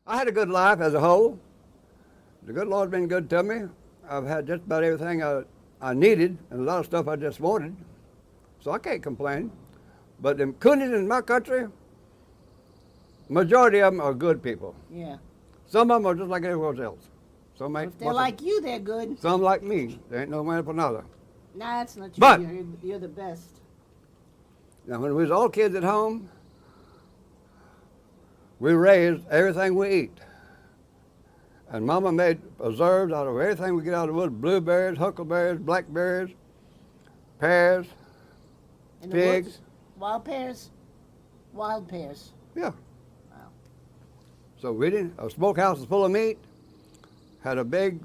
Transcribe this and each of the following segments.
I had a good life as a whole. The good Lord's been good to me. I've had just about everything I needed and a lot of stuff I just wanted. So I can't complain. But the coonies in my country, majority of them are good people. Yeah. Some of them are just like everyone else. Some ain't. If they're like you, they're good. Some like me. There ain't no man for another. Nah, that's not true. But- You're the best. Now, when we was all kids at home, we raised everything we eat. And Mama made preserves out of everything we get out of the woods: blueberries, huckleberries, blackberries, pears, In the figs. woods? Wild pears? Wild pears. Yeah. Wow. So we didn't. A smokehouse was full of meat. Had a big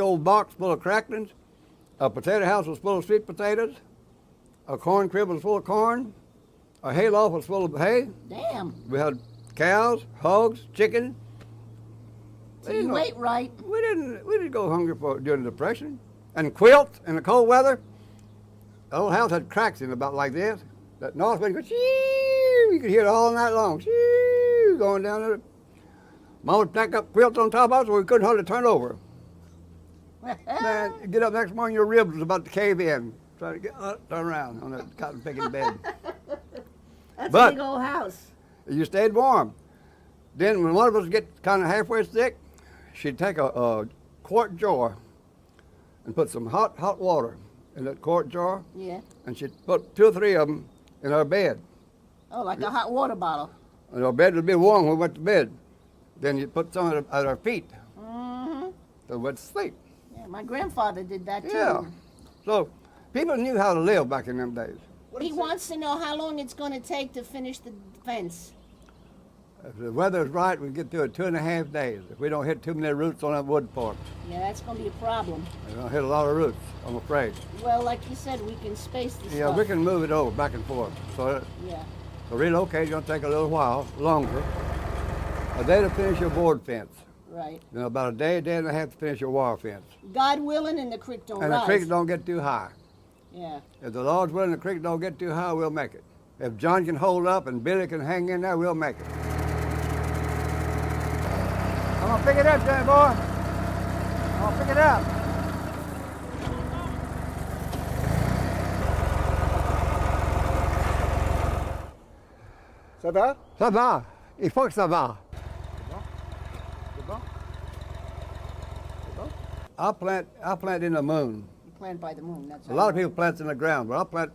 old box full of cracklings. A potato house was full of sweet potatoes. A corn crib was full of corn. A hayloft was full of hay. Damn. We had cows, hogs, chicken. So you ate right. We didn't go hungry during the Depression. And quilts in the cold weather. The old house had cracks in it about like this. That north wind goes, shoo, you could hear it all night long. Shoo, going down there. Mom would stack up quilts on top of us so we couldn't hardly turn over. Man, you get up next morning, your ribs was about to cave in. Try to get up, turn around on that cotton picking bed. That's But- a big old house. You stayed warm. Then when one of us get kind of halfway sick, she'd take a quart jar and put some hot water in that quart jar, Yeah. and she'd put 2 or 3 of them in our bed. Oh, like a hot water bottle. And our bed would be warm when we went to bed. Then you'd put some at our feet, Mm-hmm. so we went to sleep. Yeah, my grandfather did that too. Yeah. So people knew how to live back in them days. He wants to know how long it's going to take to finish the fence. If the weather's right, we get through it 2.5 days. If we don't hit too many roots on that wood fork, Yeah, that's going to be a problem. we're gonna hit a lot of roots, I'm afraid. Well, like you said, we can space the Yeah, stuff. we can move it over back and forth. So Yeah. to relocate is gonna take a little while, longer. A day to finish your board fence. Right. Then about a day and a half to finish your wire fence. God willing, and the creek don't And rise. the creek don't get too high. Yeah. If the Lord's willing, the creek don't get too high, we'll make it. If John can hold up and Billy can hang in there, we'll make it. I'm gonna pick it up, Johnny boy. I'm gonna pick it up. Ça va? Ça va. Il faut que ça va. C'est bon? I plant in the moon. You plant by the moon. That's A lot of people plant in the ground, but I plant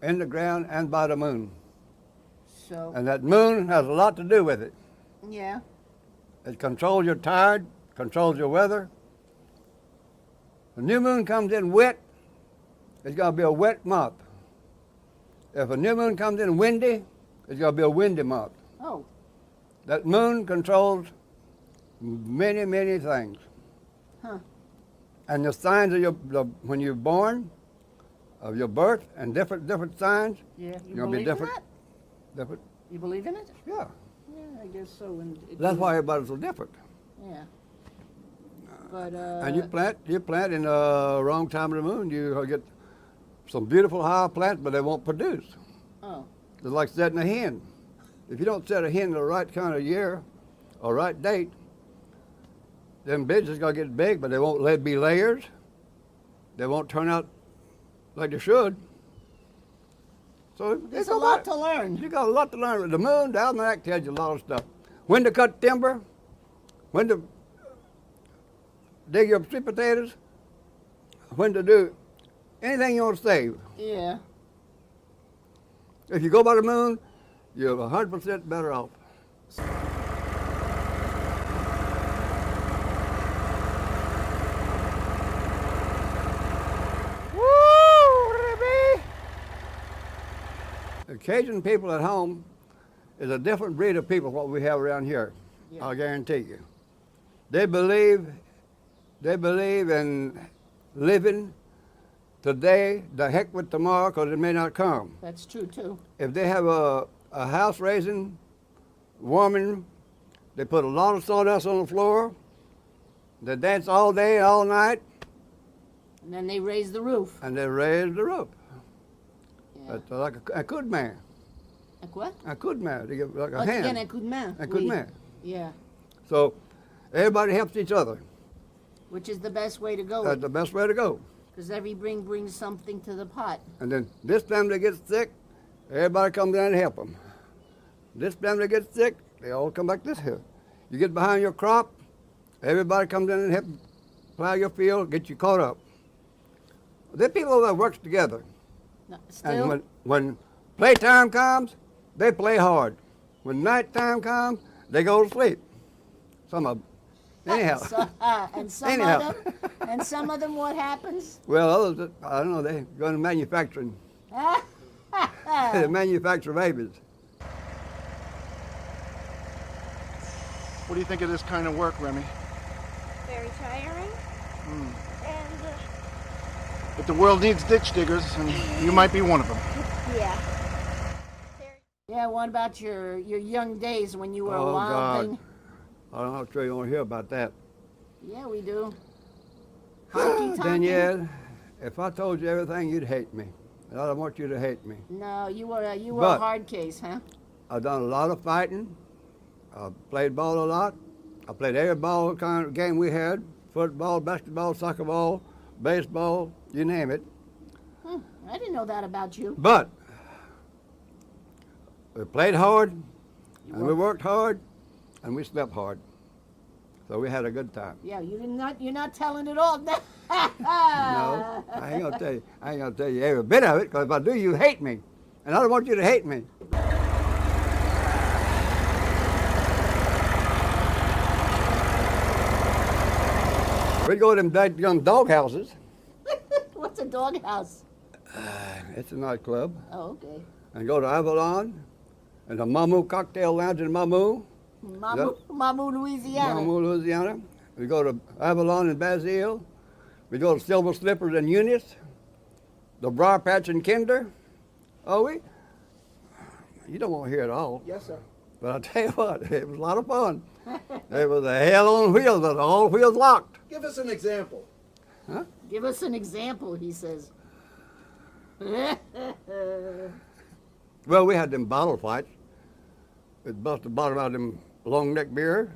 in the ground and by the moon. So, And that moon has a lot to do with it. yeah. It controls your tide, controls your weather. The new moon comes in wet, it's going to be a wet month. If a new moon comes in windy, it's going to be a windy month. Oh, That moon controls many, many things. huh. And the signs of when you're born, of your birth, and different signs, Yeah. You You're gonna be believe different. in that? different. You believe in it? Yeah, Yeah, I guess so. And that's why everybody's so different. Yeah. But, And you plant in the wrong time of the moon, you get some beautiful high plants, but they won't produce. Oh, It's like setting a hen. If you don't set a hen in the right kind of year or right date, them bitches gonna get big, but they won't be layers. They won't turn out like they should. So there's a lot to learn. You got a lot to learn. The moon, the almanac tells you a lot of stuff. When to cut timber, when to dig your sweet potatoes, when to do anything you want to save. Yeah. If you go by the moon, you're 100% better off. The Cajun people at home is a different breed of people what we have around here. Yeah. I'll guarantee you. They believe in living today, the heck with tomorrow, because it may not come. That's true, too. If they have a house raising, warming, they put a lot of sawdust on the floor. They dance all day, all night, And then they raise the roof. and they raise the roof. Yeah. That's like a coup de main. A quoi? A coup de main. They give like a Oh, tu hand. donnes un coup de main. A coup de Oui. main. Yeah. So everybody helps each other. Which is the best way to go. That's the best way to go. Because every brings something to the pot. And then this family gets sick, everybody comes down and help them. This family gets sick, they all come back this hill. You get behind your crop, everybody comes in and help plow your field, get you caught up. They're people that works together. No, And still, when playtime comes, they play hard. When nighttime comes, they go to sleep. Some of them. Anyhow. and some Anyhow. of them, and some of them, what happens? Well, others, I don't know, they go into manufacturing. They manufacture babies. What do you think of this kind of work, Remy? Very tiring. And But the world needs ditch diggers, and you might be one of them. yeah. Yeah, what about your young days when you were a Oh, wild God. thing? I don't know if you want to hear about that. Yeah, we do. Honky tonky? Danielle, if I told you everything, you'd hate me. And I don't want you to hate me. No, you were a But- hard case, huh? I've done a lot of fighting. I played ball a lot. I played every ball kind of game we had. Football, basketball, soccer ball, baseball, you name it. I didn't know that about you. But we played hard, and we worked hard, and we slept hard. So we had a good time. Yeah, you're not telling it all. No, I ain't gonna tell you. I ain't gonna tell you every bit of it, because if I do, you hate me, and I don't want you to hate me. We'd go to them young dog houses. What's a doghouse? It's a nightclub. Oh, okay. And go to Avalon, and the Mamu Cocktail Lounge in Mamu, Mamu, Louisiana. Mamu, Louisiana. We go to Avalon in Basile. We go to Silver Slippers in Eunice. The Briar Patch in Kinder. Oh, you don't want to hear it all. Yes, sir. But I'll tell you what, it was a lot of fun. It was a hell on wheels, but all wheels locked. Give us an example. Give us an example, he says. Well, we had them bottle fights. We'd bust the bottom out of them long neck beer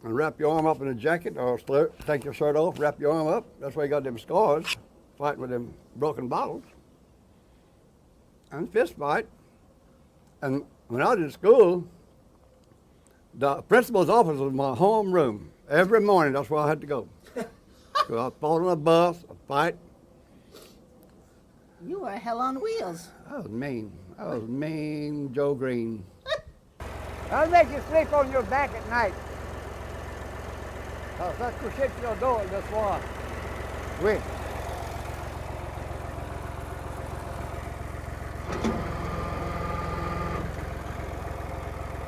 and wrap your arm up in a jacket or take your shirt off, wrap your arm up. That's why you got them scars, fighting with them broken bottles. And fist fight. And when I was in school, the principal's office was my home room. Every morning, that's where I had to go. So I'd fall on a bus, I'd fight. You were hell on wheels. I was mean. I was mean Joe Green. I'll make you sleep on your back at night. That's what shit you're doing this one. Wait.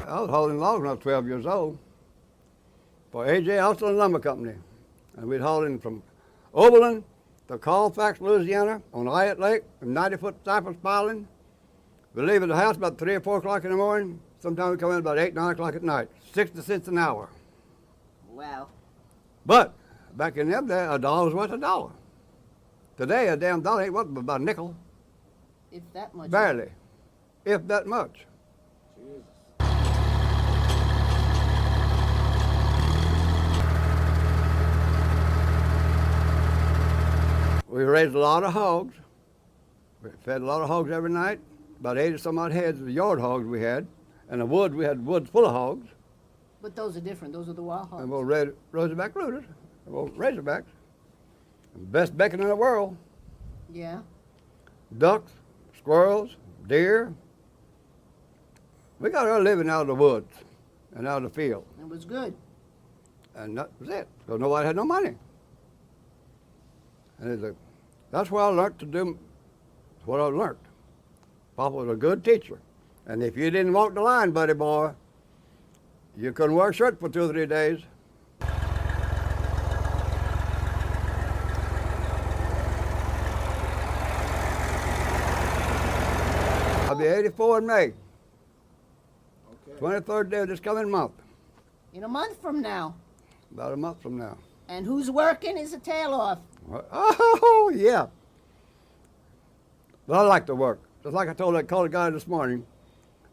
I was hauling logs when I was 12 years old for A.J. Austin Lumber Company. And we'd haul in from Oberlin to Colfax, Louisiana on Hyatt Lake, 90-foot cypress piling. We leave at the house about 3 or 4 o'clock in the morning. Sometimes we come in about 8, 9 o'clock at night. 60 cents an hour. Wow. But back in them days, $1 was worth $1. Today, a damn dollar ain't worth but about a nickel. If that much. Barely. If that much. We raised a lot of hogs. We fed a lot of hogs every night. About 80 some odd heads of yard hogs we had. And the woods, we had woods full of hogs. But those are different. Those are the wild hogs. And we'll Razorback rooters. Well, Razorbacks. Best bacon in the world. Yeah. Ducks, squirrels, deer. We got our living out of the woods and out of the field. It was good. And that was it, because nobody had no money. And that's what I learned to do, what I learned. Papa was a good teacher. And if you didn't walk the line, buddy boy, you couldn't wear a shirt for 2 or 3 days. I'll be 84 in May. Okay. 23rd day of this coming month. In a month from now. About a month from now. And who's working is a tail off. Oh, yeah. But I like to work. Just like I told that colored guy this morning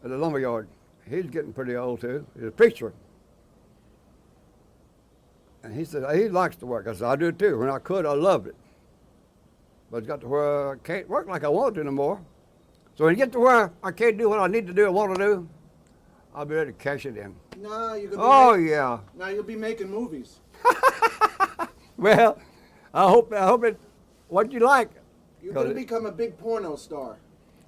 at the lumber yard. He's getting pretty old, too. He's a preacher. And he said, he likes to work. I said, I do too. When I could, I loved it. But it's got to where I can't work like I want to anymore. So when you get to where I can't do what I need to do and want to do, I'll be ready to cash it in. No, you're gonna. Oh, yeah. Now you'll be making movies. Well, I hope it what you like. You're gonna become a big porno star.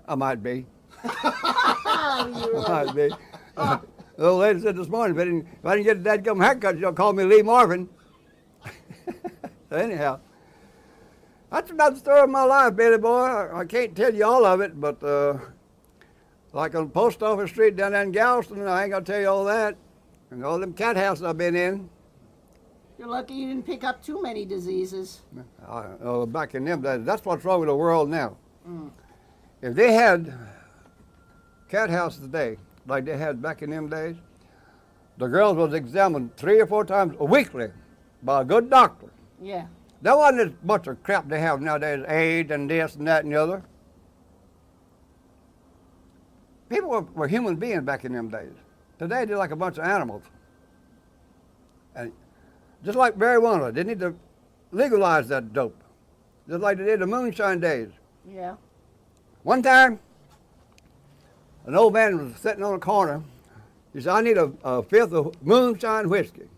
I might be. I might be. The old lady said this morning, if I didn't get a dadgum haircut, she'll call me Lee Marvin. So anyhow, that's about the story of my life, Billy boy. I can't tell you all of it, but like on Post Office Street down there in Galveston, I ain't gonna tell you all that. And all them cat houses I've been in. You're lucky you didn't pick up too many diseases. Back in them days, that's what's wrong with the world now. If they had cat houses today, like they had back in them days, the girls was examined 3 or 4 times weekly by a good doctor. Yeah. That wasn't as much of crap they have nowadays, AIDS and this and that and the other. People were human beings back in them days. Today they're like a bunch of animals. And just like marijuana, they need to legalize that dope. Just like they did the moonshine days. Yeah. One time, an old man was sitting on a corner. He said, I need a fifth of moonshine whiskey.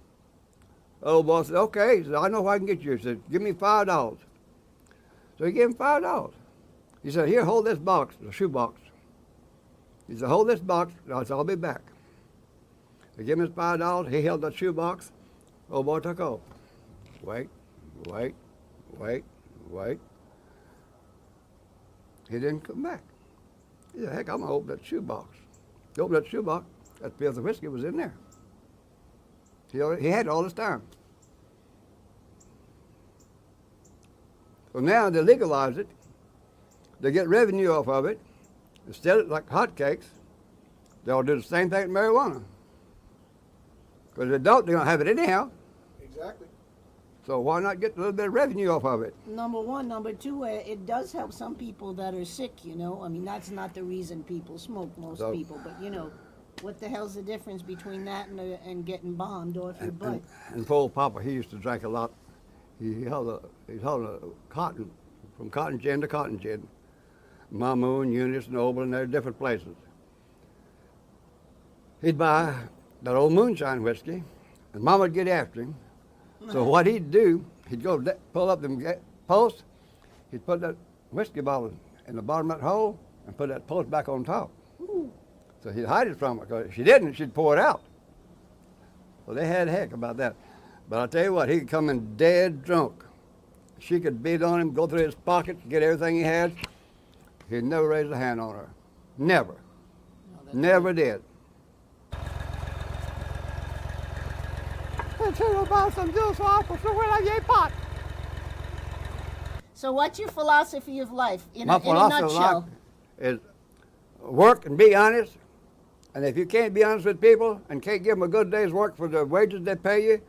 The old boy said, okay. He said, I know where I can get you. He said, give me $5. So he gave him $5. He said, here, hold this box, the shoe box. He said, hold this box. I said, I'll be back. They gave him his $5. He held that shoe box. Old boy took off. Wait. He didn't come back. He said, heck, I'm gonna open that shoe box. He opened that shoe box. That fifth of whiskey was in there. He had it all this time. So now they legalize it. They get revenue off of it. They sell it like hotcakes. They'll do the same thing with marijuana. Because if they don't, they're gonna have it anyhow. Exactly. So why not get a little bit of revenue off of it? Number one. Number two, it does help some people that are sick, you know. I mean, that's not the reason people smoke, most people. But, you know, what the hell's the difference between that and getting bombed off your butt? And poor old Papa, he used to drink a lot. He held a cotton, from cotton gin to cotton gin. Mamoon, Eunice, and Oberlin, they're different places. He'd buy that old moonshine whiskey, and Mama would get after him. So what he'd do, he'd go pull up them posts, he'd put that whiskey bottle in the bottom of that hole and put that post back on top. Ooh. So he'd hide it from her, because if she didn't, she'd pour it out. So they had heck about that. But I'll tell you what, he could come in dead drunk. She could beat on him, go through his pockets, get everything he had. He'd never raise a hand on her. Never. Never did. So what's your philosophy of life in My a philosophy of nutshell? life is work and be honest. And if you can't be honest with people and can't give them a good day's work for the wages they pay you,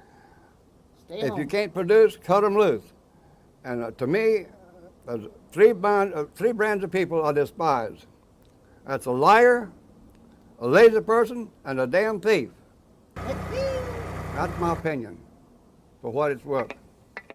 Stay if home. you can't produce, cut them loose. And to me, there's three brands of people I despise. That's a liar, a lazy person, and a damn thief. That's my opinion, for what it's worth.